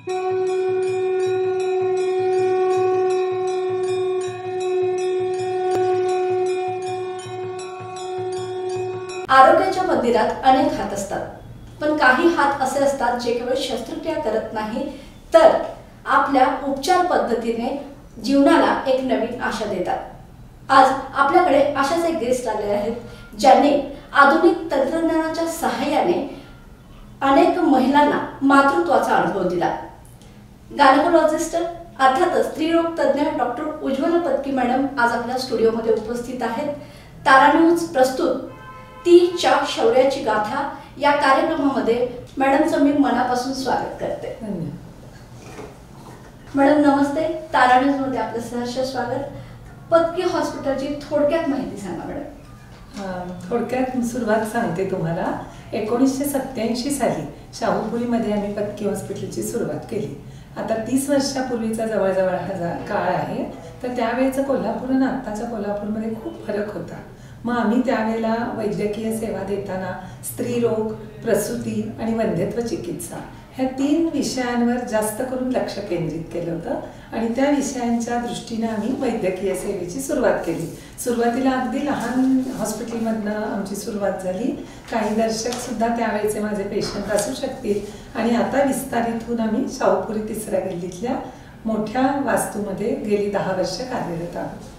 आरोग्याच्या मंदिरात अनेक हात असतात, पण काही हात असे असतात जे केवळ शस्त्रक्रिया करत नाही तर आपल्या उपचार पद्धतीने जीवनाला एक नवीन आशा देतात। आज आपल्याकडे अशाच एक गेस्ट आले आहेत ज्यांनी आधुनिक तंत्रज्ञानाच्या सहाय्याने अनेक महिलांना मातृत्वाचा अनुभव दिला। गायनेकोलॉजिस्ट अर्थातच स्त्रीरोग तज्ञ डॉक्टर उज्ज्वला पत्की मॅडम आज आपल्या स्टुडिओमध्ये उपस्थित आहेत। तारा न्यूज प्रस्तुत तीच्या शौर्याची गाथा या कार्यक्रमामध्ये मॅडमचं मी मनापासून स्वागत करते। मॅडम नमस्ते, तारा न्यूज मध्ये आपलं सहर्ष स्वागत। पत्की हॉस्पिटलची थोडक्यात माहिती सांगा मॅडम। थोडक्यात सुरुवात सांगते तुम्हाला। 1987 साली शाहूपुरीमध्ये आम्ही पत्की हॉस्पिटलची सुरुवात केली। आता 30 वर्षापूर्वीचा जवळजवळ हा काळ आहे, तर त्यावेळेचा कोल्हापूर आणि आत्ताच्या कोल्हापूरमध्ये खूप फरक होता। मग आम्ही त्यावेळेला वैद्यकीय सेवा देताना स्त्रीरोग, प्रसूती आणि वंध्यत्व चिकित्सा ह्या 3 विषयांवर जास्त करून लक्ष केंद्रित केलं होतं आणि त्या विषयांच्या दृष्टीने आम्ही वैद्यकीय सेवेची सुरुवात केली। सुरुवातीला अगदी लहान हॉस्पिटलमधनं आमची सुरुवात झाली। काही दर्शक सुद्धा त्यावेळेचे माझे पेशंट असू शकतील आणि आता विस्तारित होऊन आम्ही शाहूपुरी 3ऱ्या गल्लीतल्या मोठ्या वास्तूमध्ये गेली 10 वर्ष कार्यरत आहोत।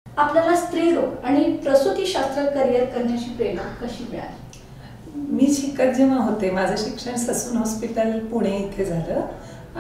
आपल्याला स्त्रीरोग आणि प्रसूती शास्त्र करिअर करण्याची प्रेरणा कशी मिळाली? मी शिकत जेव्हा होते, माझं शिक्षण ससून हॉस्पिटल पुणे इथे झालं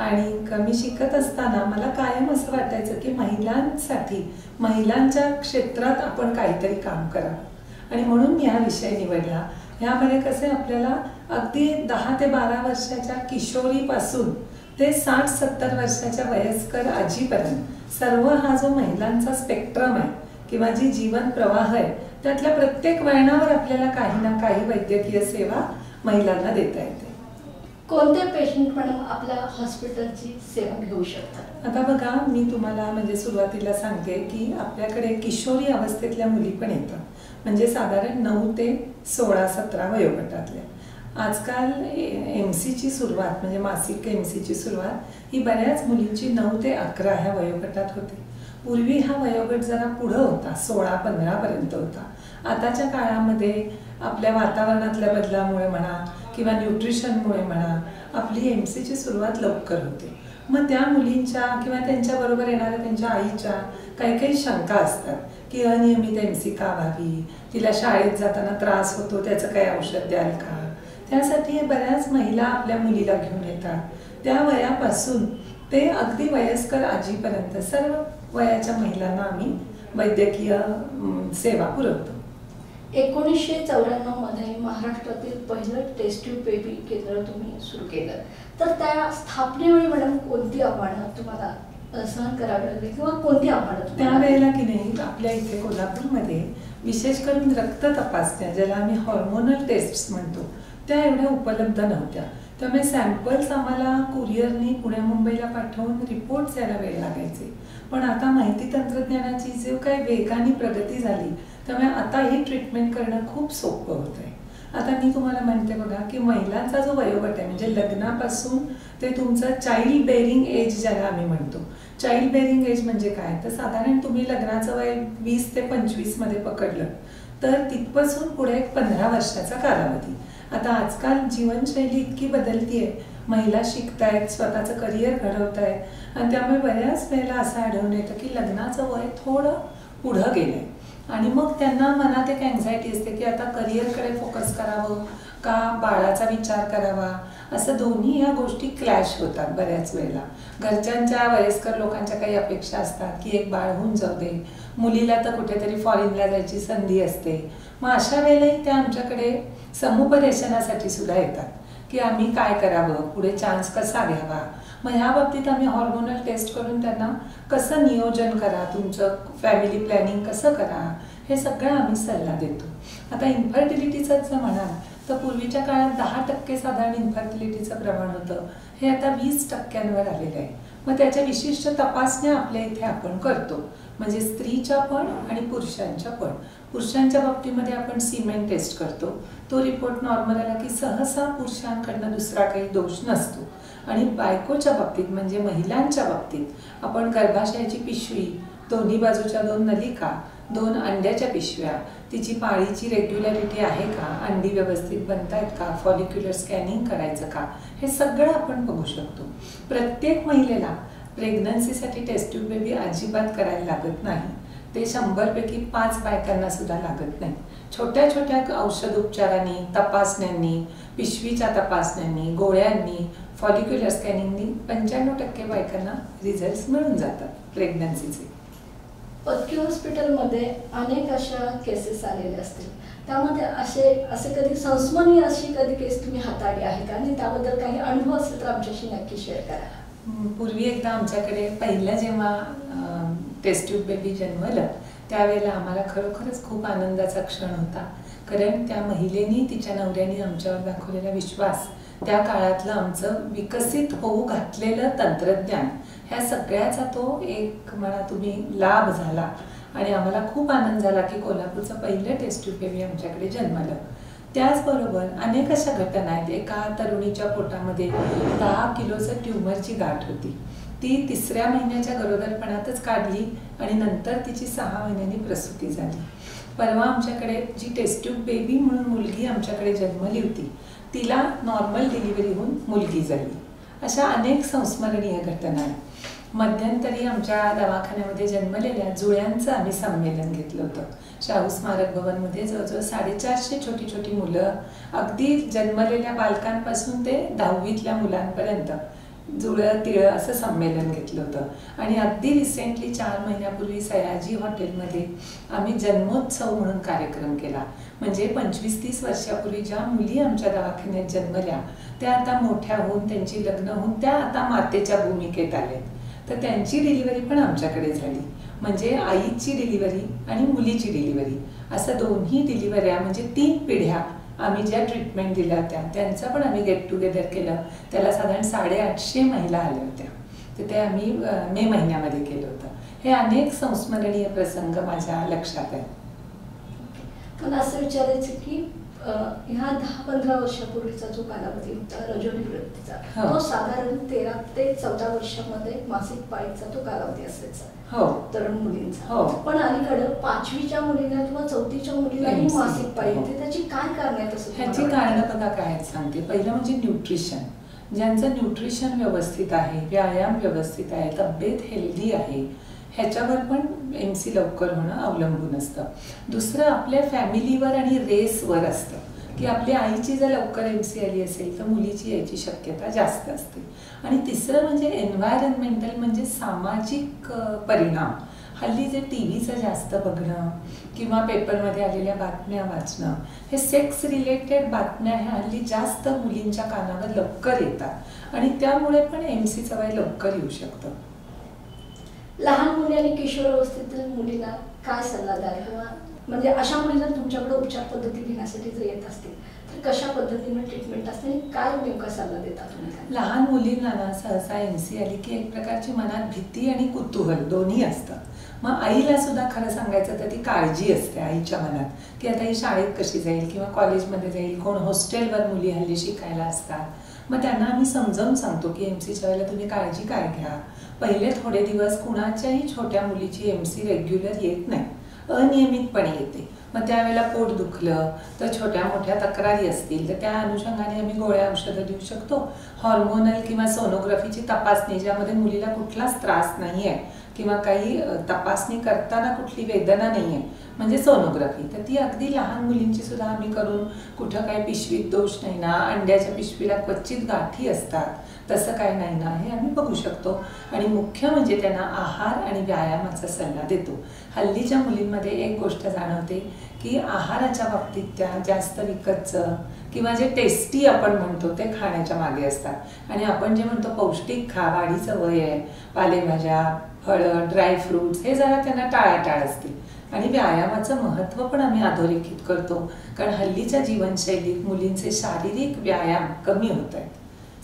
आणि मी शिकत असताना मला कायम असं वाटायचं की महिलांसाठी महिलांच्या क्षेत्रात आपण काहीतरी काम करावं आणि म्हणून मी हा विषय निवडला। ह्यामध्ये कसे आपल्याला अगदी 10 ते 12 वर्षाच्या किशोरीपासून ते 60-70 वर्षाच्या वयस्कर आजीपर्यंत सर्व हा जो महिलांचा स्पेक्ट्रम आहे किंवा जी जीवन प्रवाह आहे त्यातल्या प्रत्येक वळणावर आपल्याला काही ना काही वैद्यकीय सेवा महिलांना देता येते। कोणते पेशंट मॅडम आपल्या हॉस्पिटलची सेवा घेऊ शकतात? आता बघा, मी तुम्हाला म्हणजे सुरुवातीला सांगते की आपल्याकडे किशोरी अवस्थेतल्या मुली पण येतात, म्हणजे साधारण 9 ते 16-17 वयोगटातल्या। आजकाल MC ची सुरुवात म्हणजे मासिक MC ची सुरुवात ही बऱ्याच मुलींची 9 ते 11 ह्या वयोगटात होते। पूर्वी हा वयोगट जरा पुढे होता, 16-15 पर्यंत होता। आताच्या काळामध्ये आपल्या वातावरणातल्या बदलामुळे म्हणा किंवा न्यूट्रिशनमुळे म्हणा आपली MC ची सुरुवात लवकर होते। मग त्या मुलींच्या किंवा त्यांच्या बरोबर येणाऱ्या त्यांच्या आईच्या काही शंका असतात की अनियमित MC का व्हावी, तिला शाळेत जाताना त्रास होतो, त्याचं काही औषध द्याल का? त्यासाठी बऱ्याच महिला आपल्या मुलीला घेऊन येतात। त्या वयापासून ते अगदी वयस्कर आजीपर्यंत सर्व वयाच्या महिलांना आम्ही वैद्यकीय सेवा पुरवतो। 1994 मध्ये महाराष्ट्रातील पहिलं टेस्ट ट्यूब बेबी केंद्र तुम्ही सुरू केलं, तर त्या स्थापनेवेळी मॅडम कोणती आव्हानं तुम्हाला सहन करावे लागले किंवा कोणती आव्हानं त्यावेळेला की नाही आपल्या इथे कोल्हापूरमध्ये विशेष करून रक्त तपासण्या ज्याला आम्ही हॉर्मोनल टेस्ट म्हणतो त्या एवढ्या उपलब्ध नव्हत्या. त्यामुळे सॅम्पल्स आम्हाला कुरिअरनी पुण्या मुंबईला पाठवून रिपोर्ट्स यायला वेळ लागायचे. पण आता माहिती तंत्रज्ञानाची जो काही वेगाने प्रगती झाली त्यामुळे आता ही ट्रीटमेंट करणं खूप सोपं होत आहे. आता मी तुम्हाला म्हणते बघा की महिलांचा जो वयोगट आहे म्हणजे लग्नापासून ते तुमचं चाइल्ड बेअरिंग एज ज्याला आम्ही म्हणतो. चाइल्ड बेअरिंग एज म्हणजे काय तर साधारण तुम्ही लग्नाचं वय 20 ते 25 मध्ये पकडलं तर तिथपासून पुढे 15 वर्षाचा कालावधी. आता आजकाल जीवनशैली इतकी बदलती आहे, महिला शिकतायत, स्वतःचं करिअर घडवतायत आणि त्यामुळे बऱ्याच वेळेला असं आढळून येतं की लग्नाचं वय थोडं पुढं गेलंय आणि मग त्यांना मनात एक अँझायटी असते की आता करिअरकडे फोकस करावं का बाळाचा विचार करावा. असं दोन्ही ह्या गोष्टी क्लॅश होतात बऱ्याच वेळेला. घरच्यांच्या वयस्कर लोकांच्या काही अपेक्षा असतात की एक बाळ होऊन जाऊ दे, मुलीला तर कुठेतरी फॉरेनला जायची संधी असते. मग अशा वेळेलाही त्या आमच्याकडे समुपदेशनासाठी सुद्धा येतात की आम्ही काय करावं, पुढे चान्स कसा घ्यावा. मग ह्या बाबतीत आम्ही हॉर्मोनल टेस्ट करून त्यांना कसं नियोजन करा, तुमचं फॅमिली प्लॅनिंग कसं करा हे सगळं आम्ही सल्ला देतो. आता इन्फर्टिलिटीचं जर म्हणाल तर पूर्वीच्या काळात 10% साधारण इन्फर्टिलिटीचं प्रमाण होतं, हे आता 20%वर आलेलं आहे. मग त्याच्या विशिष्ट तपासण्या आपल्या इथे आपण करतो, म्हणजे स्त्रीच्या पण आणि पुरुषांच्या पण. पुरुषांच्या बाबतीमध्ये आपण सीमेन टेस्ट करतो, तो रिपोर्ट नॉर्मल आला की सहसा पुरुषांकडनं दुसरा काही दोष नसतो. आणि बायकोच्या बाबतीत म्हणजे महिलांच्या बाबतीत आपण गर्भाशयाची पिशवी, दोन्ही बाजूच्या 2 नलिका, 2 अंड्याच्या पिशव्या, तिची पाळीची रेग्युलॅरिटी आहे का, अंडी व्यवस्थित बनतायत का, फॉलिक्युलर स्कॅनिंग करायचं का, हे सगळं आपण बघू शकतो. प्रत्येक महिलेला प्रेग्नन्सीसाठी टेस्ट ट्यूब बेबी अजिबात करायला लागत नाही. ते 100 पैकी 5 बायकांना सुद्धा लागत नाही. छोट्या छोट्या औषध उपचारांनी, तपासण्यांनी, पिशवीच्या तपासण्यांनी, गोळ्यांनी, फॉलिक्युलर स्कॅनिंगनी 95% बायकांना रिझल्ट मिळून जातात प्रेग्नन्सीचे. पत्की हॉस्पिटलमध्ये अनेक अशा केसेस आलेल्या असतील, त्यामध्ये असे कधी संस्मरणीय अशी कधी केस तुम्ही हाताळली आहे का आणि त्याबद्दल काही अनुभव असेल तर आमच्याशी नक्की शेअर करा. पूर्वी एकदा आमच्याकडे पहिलं जेव्हा टेस्ट ट्यूब बेबी जन्मलं त्यावेळेला आम्हाला खरोखरच खूप आनंदाचा क्षण होता. कारण त्या महिलेनी तिच्या नवऱ्याने आमच्यावर दाखवलेला विश्वास, त्या काळातलं आमचं विकसित होऊ घातलेलं तंत्रज्ञान, ह्या सगळ्याचा तो एक म्हणा तुम्ही लाभ झाला आणि आम्हाला खूप आनंद झाला की कोल्हापूरचं पहिलं टेस्ट ट्यूब बेबी आमच्याकडे जन्मलं. त्याचबरोबर अनेक अशा घटना आहेत. एका तरुणीच्या पोटामध्ये 10 किलोचं ट्यूमरची गाठ होती. ती 3ऱ्या महिन्याच्या गरोदरपणातच काढली आणि नंतर तिची 6 महिन्यांनी प्रसूती झाली. परवा आमच्याकडे जी टेस्ट ट्यूब बेबी म्हणून मुलगी आमच्याकडे जन्मली होती, तिला नॉर्मल डिलिव्हरी होऊन मुलगी झाली. अशा अनेक संस्मरणीय घटना आहेत. मध्यंतरी आमच्या दवाखान्यामध्ये जन्मलेल्या जुळ्यांचं आम्ही संमेलन घेतलं होतं. शाहू स्मारक भवनमध्ये जवळजवळ 450 छोटी छोटी मुलं, अगदी जन्मलेल्या बालकांपासून ते 10वीतल्या मुलांपर्यंत जुळं तिळं असं संमेलन घेतलं होतं. आणि अगदी रिसेंटली 4 महिन्यापूर्वी सयाजी हॉटेलमध्ये आम्ही जन्मोत्सव म्हणून कार्यक्रम केला. म्हणजे 25-30 वर्षापूर्वी ज्या मुली आमच्या दवाखान्यात जन्मल्या त्या आता मोठ्या होऊन, त्यांची लग्न होऊन त्या आता मातेच्या भूमिकेत आल्या, तर त्यांची डिलिव्हरी पण आमच्याकडे झाली. म्हणजे आईची डिलिव्हरी आणि मुलीची डिलिव्हरी असं दोन्ही डिलिव्हऱ्या, म्हणजे 3 पिढ्या आम्ही ज्या ट्रीटमेंट दिल्या होत्या त्यांचं पण आम्ही गेट टुगेदर केलं. त्याला साधारण 850 महिला आल्या होत्या. तर ते आम्ही मे महिन्यामध्ये केलं होतं. हे अनेक संस्मरणीय प्रसंग माझ्या लक्षात आहेत. मला असं विचारायचं की ह्या 10-15 वर्षापूर्वीचा जो कालावधी होता रजोनिवृत्तीचा, तो साधारण 13 ते 14 वर्षामध्ये मासिक पाळीचा तो कालावधी असायचा तरुण मुलींचा. पण अलीकडे 5वीच्या मुलीला किंवा 4थीच्या मुलीलाही मासिक पाळी होते. त्याची काय कारण आहेत असं? ह्याची कारण बघा काय आहेत सांगते. पहिलं म्हणजे न्यूट्रिशन. ज्यांचं न्यूट्रिशन व्यवस्थित आहे, व्यायाम व्यवस्थित आहे, तब्येत हेल्दी आहे, ह्याच्यावर पण MC लवकर होणं अवलंबून असतं. दुसरं आपल्या फॅमिलीवर आणि रेसवर असतं की आपल्या आईची जर लवकर MC आली असेल तर मुलीची यायची शक्यता जास्त असते. आणि तिसरं म्हणजे एन्व्हायरमेंटल, म्हणजे सामाजिक परिणाम. हल्ली जे TV जास्त बघणं किंवा पेपरमध्ये आलेल्या बातम्या वाचणं, हे सेक्स रिलेटेड बातम्या ह्या हल्ली जास्त मुलींच्या कानावर लवकर येतात आणि त्यामुळे पण MCचं वय लवकर येऊ शकतं. लहान मुली आणि किशोरावस्थेतील मुलींना काय सल्ला द्याल, किंवा म्हणजे अशा मुली जर तुमच्याकडे उपचार पद्धती घेण्यासाठी जर येत असतील तर कशा पद्धतीने ट्रीटमेंट असते आणि काय नेमका सल्ला देता तुम्ही? लहान मुलींना ना सहसा MC आली की एक प्रकारची मनात भीती आणि कुतूहल दोन्ही असतं. मग आईला सुद्धा खरं सांगायचं तर ती काळजी असते आईच्या मनात की आता ही शाळेत कशी जाईल किंवा कॉलेजमध्ये जाईल, कोण हॉस्टेलवर मुली हल्ली शिकायला असतात. मग त्यांना आम्ही समजावून सांगतो की MCच्या वेळेला तुम्ही काळजी काय घ्या. पहिले थोडे दिवस कुणाच्याही छोट्या मुलीची MC रेग्युलर येत नाही, अनियमितपणे येते. मग त्यावेळेला पोट दुखलं तर छोट्या मोठ्या तक्रारी असतील तर त्या अनुषंगाने आम्ही गोळ्या औषधं देऊ शकतो. हॉर्मोनल किंवा सोनोग्राफीची तपासणी ज्यामध्ये मुलीला कुठलाच त्रास नाही आहे किंवा काही तपासणी करताना कुठली वेदना नाही आहे म्हणजे सोनोग्राफी, तर ती अगदी लहान मुलींची सुद्धा आम्ही करून कुठं काही पिशवीत दोष नाही ना, अंड्याच्या पिशवीला क्वचित गाठी असतात तसं काय नाही ना, हे आम्ही बघू शकतो. आणि मुख्य म्हणजे त्यांना आहार आणि व्यायामाचा सल्ला देतो. हल्लीच्या मुलींमध्ये एक गोष्ट जाणवते की आहाराच्या बाबतीत त्या जास्त विकतचं किंवा जे टेस्टी आपण म्हणतो ते खाण्याच्या मागे असतात. आणि आपण जे म्हणतो पौष्टिक खा, वाढीचं वय आहे, पालेभाज्या, फळं, ड्रायफ्रूट्स हे जरा त्यांना टाळाटाळ असते. आणि व्यायामाचं महत्त्व पण आम्ही अधोरेखित करतो, कारण हल्लीच्या जीवनशैलीत मुलींचे शारीरिक व्यायाम कमी होत आहेत.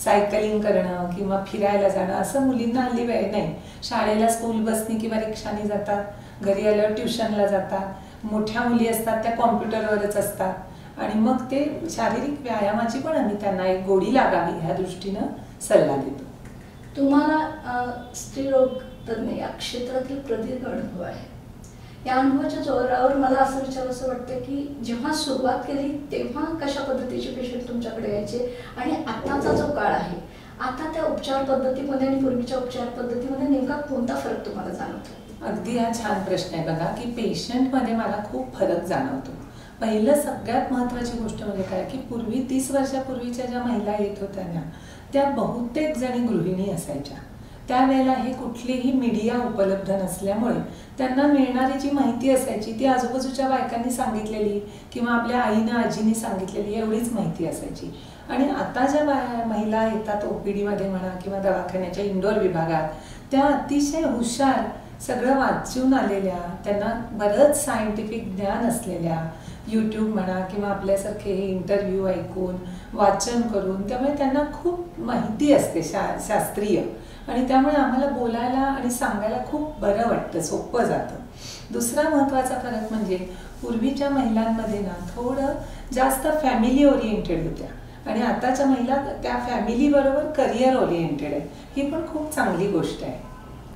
सायकलिंग करणं किंवा फिरायला जाणं असं मुलींना हल्ली वेळ नाही. शाळेला स्कूल बसनी किंवा रिक्षाने जातात, घरी आल्यावर ट्युशनला जातात. मोठ्या मुली असतात त्या कॉम्प्युटरवरच असतात आणि मग ते शारीरिक व्यायामाची पण आम्ही त्यांना एक गोडी लागावी ह्या दृष्टीनं सल्ला देतो. तुम्हाला स्त्रीरोग तज्ञ या क्षेत्रातील प्रदीर्घ अनुभव आहे. या अनुभवाच्या जोरावर मला असं विचारावंसं वाटतं की जेव्हा सुरुवात केली तेव्हा कशा पद्धतीचे पेशंट तुमच्याकडे यायचे आणि आताचा जो काळ आहे, आता त्या उपचार पद्धतीमध्ये आणि पूर्वीच्या उपचार पद्धतीमध्ये नेमका कोणता फरक तुम्हाला जाणवतो? अगदी हा छान प्रश्न आहे बघा की पेशंटमध्ये मला खूप फरक जाणवतो. पहिलं सगळ्यात महत्त्वाची गोष्ट म्हणजे काय की पूर्वी 30 वर्षापूर्वीच्या ज्या महिला येत होत्या ना त्या बहुतेक जणी गृहिणी असायच्या. त्यावेळेला हे कुठलीही मीडिया उपलब्ध नसल्यामुळे त्यांना मिळणारी जी माहिती असायची ती आजूबाजूच्या बायकांनी सांगितलेली किंवा आपल्या आईनं आजीने सांगितलेली एवढीच माहिती असायची. आणि आता ज्या महिला येतात OPDमध्ये म्हणा किंवा दवाखान्याच्या इंडोर विभागात त्या अतिशय हुशार, सगळं वाचून आलेल्या, त्यांना बरंच सायंटिफिक ज्ञान असलेल्या, YouTube म्हणा किंवा आपल्यासारखे हे इंटरव्ह्यू ऐकून वाचन करून, त्यामुळे त्यांना खूप माहिती असते शास्त्रीय आणि त्यामुळे आम्हाला बोलायला आणि सांगायला खूप बरं वाटतं, सोपं जातं. दुसरा महत्त्वाचा फरक म्हणजे पूर्वीच्या महिलांमध्ये ना थोडं जास्त फॅमिली ओरिएंटेड होत्या आणि आताच्या महिला त्या फॅमिलीबरोबर करिअर ओरिएंटेड आहे. ही पण खूप चांगली गोष्ट आहे.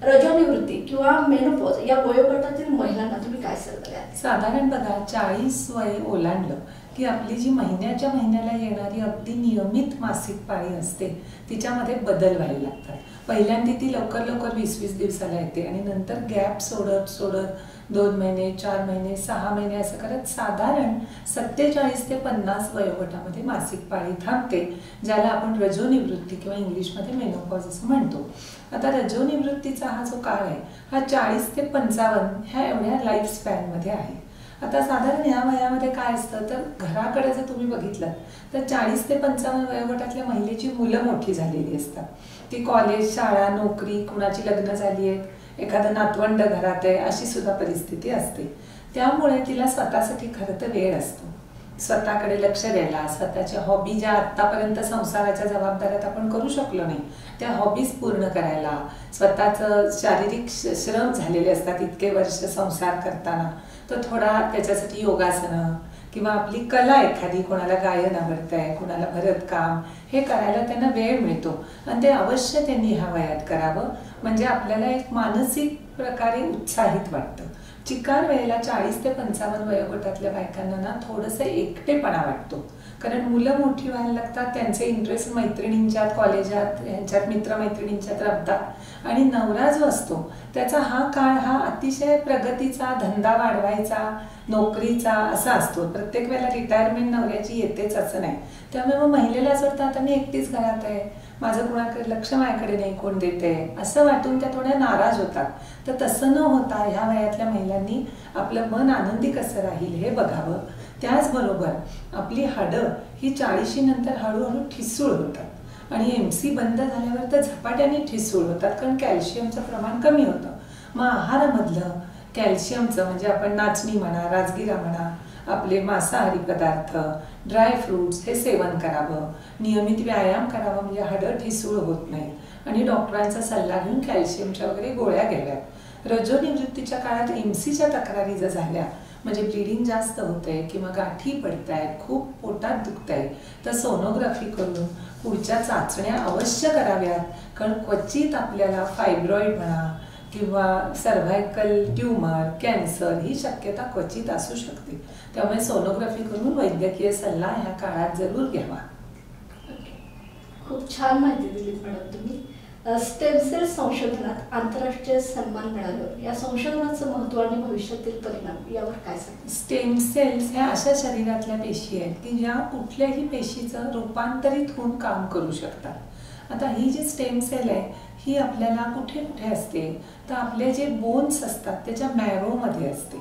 रजोनिवृत्ती किंवा मेनोपॉज या वयोगटातील महिलांना तुम्ही काय सल्ला द्याल? साधारण बघा 40 वय ओलांडलं की आपली जी महिन्याच्या महिन्याला येणारी अगदी नियमित मासिक पाळी असते तिच्यामध्ये बदल व्हायला लागतात. पहिल्यांदा ती लवकर 20-20 दिवसाला येते आणि नंतर गॅप सोडत 2 महिने, 4 महिने, 6 महिने असं करत साधारण 47 ते 50 वयोगटामध्ये मासिक पाळी थांबते, ज्याला आपण रजोनिवृत्ती किंवा इंग्लिशमध्ये मेनोपॉज असं म्हणतो. आता रजोनिवृत्तीचा हा जो काळ आहे हा 40 ते 55 ह्या एवढ्या लाईफ स्पॅनमध्ये आहे. आता साधारण ह्या वयामध्ये काय असतं तर घराकडे जर तुम्ही बघितलं तर 40 ते 55 वयोगटातल्या महिलेची मुलं मोठी झालेली असतात. ती कॉलेज, शाळा, नोकरी, कुणाची लग्न झाली आहेत, एखादं नातवंड घरात आहे, अशी सुद्धा परिस्थिती असते. त्यामुळे तिला स्वतःसाठी खरं तर वेळ असतो, स्वतःकडे लक्ष द्यायला, स्वतःच्या हॉबी ज्या आत्तापर्यंत संसाराच्या जबाबदाऱ्यात आपण करू शकलो नाही त्या हॉबीज पूर्ण करायला, स्वतःचं शारीरिक श्रम झालेले असतात इतके वर्ष संसार करताना, तर थोडा त्याच्यासाठी योगासनं किंवा आपली कला एखादी, कोणाला गायन आवडतंय, कोणाला भरतकाम, हे करायला त्यांना वेळ मिळतो आणि ते अवश्य त्यांनी ह्या वयात करावं. म्हणजे आपल्याला एक मानसिक प्रकारे उत्साहित वाटतं. चिकार वेळेला 40 ते 55 वयोगटातल्या बायकांना ना थोडंसं एकटेपणा वाटतो, कारण मुलं मोठी व्हायला लागतात, त्यांचे इंटरेस्ट मैत्रिणींच्यात, कॉलेजात, ह्यांच्यात मित्रमैत्रिणींच्यात रमतात आणि नवरा जो असतो त्याचा हा काळ हा अतिशय प्रगतीचा, धंदा वाढवायचा, नोकरीचा असा असतो. प्रत्येक वेळेला रिटायरमेंट नवऱ्याची येतेच असं नाही. त्यामुळे मग महिलेला असं वाटतं आता मी एकटीच घरात आहे, माझं कुणाकडे लक्ष माझ्याकडे नाही, कोण देते असं वाटून त्या थोड्या नाराज होतात. तर तसं न होता ह्या वयातल्या महिलांनी आपलं मन आनंदी कसं राहील हे बघावं. त्याचबरोबर आपली हाडं ही 40 नंतर हळूहळू ठिसूळ होतात आणि MC बंद झाल्यावर तर झपाट्याने ठिसूळ होतात, कारण कॅल्शियमचं प्रमाण कमी होतं. मग आहारामधलं कॅल्शियमचं म्हणजे आपण नाचणी म्हणा, राजगिरा म्हणा, आपले मांसाहारी पदार्थ, ड्राय फ्रूट्स हे सेवन करावं, नियमित व्यायाम करावा म्हणजे हाडं ठिसूळ होत नाही, आणि डॉक्टरांचा सल्ला घेऊन कॅल्शियमच्या वगैरे गोळ्या घ्याव्यात. रजोनिवृत्तीच्या काळात एमसीच्या तक्रारी जर झाल्या म्हणजे ब्लिडिंग जास्त होतंय किंवा गाठी पडतायत, खूप पोटात दुखतंय, तर सोनोग्राफी करून पुढच्या चाचण्या अवश्य कराव्यात. कारण क्वचित आपल्याला फायब्रॉइड म्हणा किंवा सर्व्हायकल ट्यूमर, कॅन्सर ही शक्यता क्वचित असू शकते. त्यामुळे सोनोग्राफी करून वैद्यकीय सल्ला ह्या काळात जरूर घ्यावा. खूप छान माहिती दिली मॅडम तुम्ही. स्टेम सेल संशोधनात आंतरराष्ट्रीय सन्मान मिळाल्यावर या संशोधनाचं महत्त्व आणि भविष्यातील परिणाम यावर काय सांगता? स्टेम सेल्स ह्या अशा शरीरातल्या पेशी आहेत की ज्या कुठल्याही पेशीचं रूपांतरित होऊन काम करू शकतात. आता ही जी स्टेम सेल आहे ही आपल्याला कुठे कुठे असते तर आपले जे बोन्स असतात त्याच्या मॅरोमध्ये असते.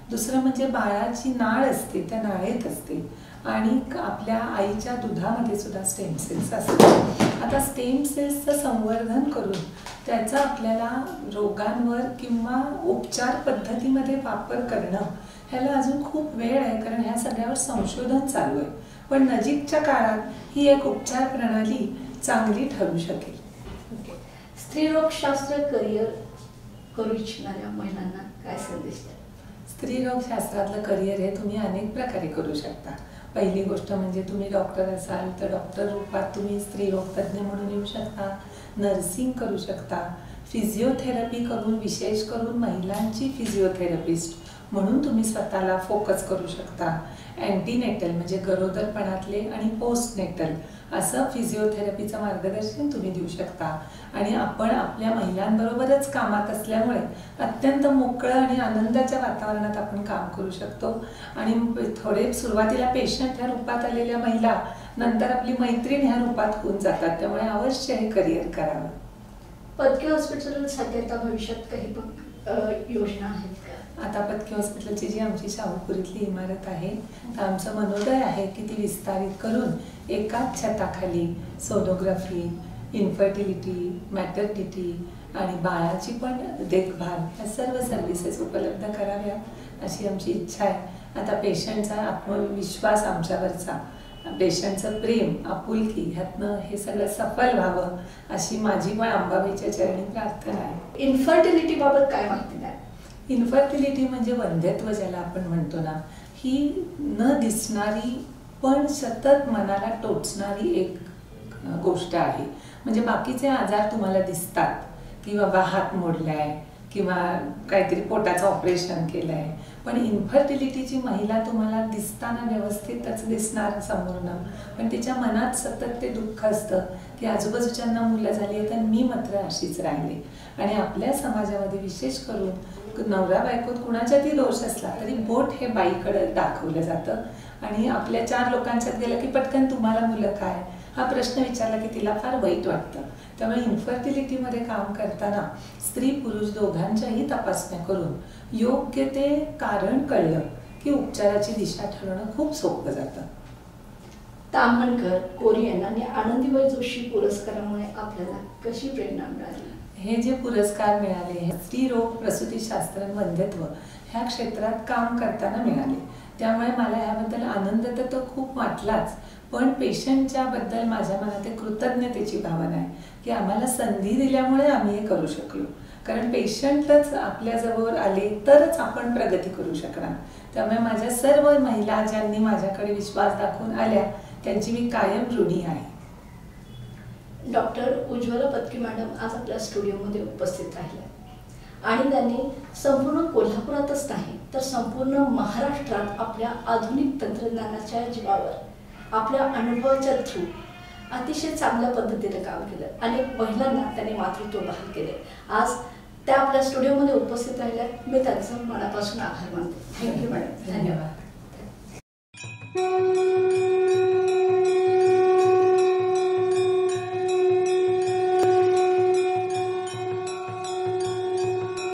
दुसरं म्हणजे बाळाची नाळ असते त्या नाळेत असते, आणि आपल्या आईच्या दुधामध्ये सुद्धा स्टेम सेल्स असतात. आता स्टेम सेल्सचं संवर्धन करून त्याचा आपल्याला रोगांवर किंवा उपचार पद्धतीमध्ये वापर करणं ह्याला अजून खूप वेळ आहे, कारण ह्या सगळ्यावर संशोधन चालू आहे. पण नजीकच्या काळात ही एक उपचार प्रणाली चांगली ठरू शकेल. स्त्रीरोगशास्त्र करिअर करू इच्छिणाऱ्या महिलांना काय संदेश द्याल? स्त्रीरोगशास्त्रातलं करिअर हे तुम्ही अनेक प्रकारे करू शकता. पहिली गोष्ट म्हणजे तुम्ही डॉक्टर असाल तर डॉक्टर रूपात तुम्ही स्त्रीरोग तज्ज्ञ म्हणून येऊ शकता, नर्सिंग करू शकता, फिजिओथेरपी करून विशेष करून महिलांची फिजिओथेरपिस्ट म्हणून तुम्ही स्वतःला फोकस करू शकता. अँटीनेटल म्हणजे गरोदरपणातले आणि पोस्टनेटल असं फिजिओथेरपीचं मार्गदर्शन तुम्ही देऊ शकता. आणि आपण आपल्या महिलांबरोबरच कामात असल्यामुळे अत्यंत मोकळं आणि आनंदाच्या वातावरणात आपण काम करू शकतो. आणि थोडे सुरुवातीला पेशंट ह्या रूपात आलेल्या महिला नंतर आपली मैत्रीण ह्या रूपात होऊन जातात. त्यामुळे अवश्य हे करिअर करावं. पदकी हॉस्पिटलसाठी आता भविष्यात काही योजना आहेत का? आता पदकी हॉस्पिटलची जी आमची शाहूपुरीतली इमारत आहे तर आमचं मनोदय आहे की ती विस्तारित करून एकाच छताखाली सोनोग्राफी, इन्फर्टिलिटी, मॅटर्निटी आणि बाळाची पण देखभाल ह्या सर्व सर्व्हिसेस उपलब्ध कराव्यात अशी आमची इच्छा आहे. आता पेशंटचा आत्मविश्वास आमच्यावरचा, पेशंटचं प्रेम, आपुलकी ह्यातनं हे सगळं सफल व्हावं अशी माझी पण अंबाबाईच्या चरणी प्रार्थना आहे. इन्फर्टिलिटी बाबत काय माहिती द्याल? इन्फर्टिलिटी म्हणजे वंध्यत्व ज्याला आपण म्हणतो ना, ही न दिसणारी पण सतत मनाला टोचणारी एक गोष्ट आहे. म्हणजे बाकीचे आजार तुम्हाला दिसतात की बाबा हात मोडलाय किंवा काहीतरी पोटाचं ऑपरेशन केलंय, पण इन्फर्टिलिटीची महिला तुम्हाला दिसताना व्यवस्थितच दिसणार समोरनं, पण तिच्या मनात सतत ते दुःख असतं की आजूबाजूच्यांना मुलं झाली आहेत आणि मी मात्र अशीच राहिली. आणि आपल्या समाजामध्ये विशेष करून नवरा बायकोत कुणाच्या ती दोष असला तरी बोट हे बाईकडे दाखवलं जातं, आणि आपल्या 4 लोकांच्यात गेलं की पटकन तुम्हाला मुलं काय हा प्रश्न विचारला की तिला फार वाईट वाटतं. त्यामुळे इन्फर्टिलिटीमध्ये काम करताना स्त्री पुरुष दोघांच्याही तपासण्या करून योग्य ते कारण कळलं की उपचाराची दिशा ठरवणं खूप सोपं जातं. ताम्हणकर, कोरियन आणि आनंदीबाई जोशी पुरस्कारामुळे आपल्याला कशी प्रेरणा मिळाली? हे जे पुरस्कार मिळाले हे स्त्रीरोग, प्रसूतीशास्त्र आणि वंध्यत्व ह्या क्षेत्रात काम करताना मिळाले. त्यामुळे मला ह्याबद्दल आनंद तर खूप वाटलाच, पण पेशंटच्या बद्दल माझ्या मनात एक कृतज्ञतेची भावना आहे की आम्हाला संधी दिल्यामुळे आम्ही हे करू शकलो. कारण पेशंटच आपल्याजवळ आले तरच आपण प्रगती करू शकणार. त्यामुळे माझ्या सर्व महिला ज्यांनी माझ्याकडे विश्वास दाखवून आल्या त्यांची मी कायम ऋणी आहे. डॉक्टर उज्ज्वला पत्की मॅडम आज आपल्या स्टुडिओमध्ये उपस्थित राहिल्या आणि त्यांनी संपूर्ण कोल्हापुरातच नाही तर संपूर्ण महाराष्ट्रात आपल्या आधुनिक तंत्रज्ञानाच्या जीवावर आपल्या अनुभवाच्या थ्रू अतिशय चांगल्या पद्धतीने काम केलं. अनेक महिलांना त्यांनी मातृत्व बहाल केले. आज त्या आपल्या स्टुडिओमध्ये उपस्थित राहिल्या. मी त्यांचं मनापासून आभार मानते. Thank you madam. धन्यवाद.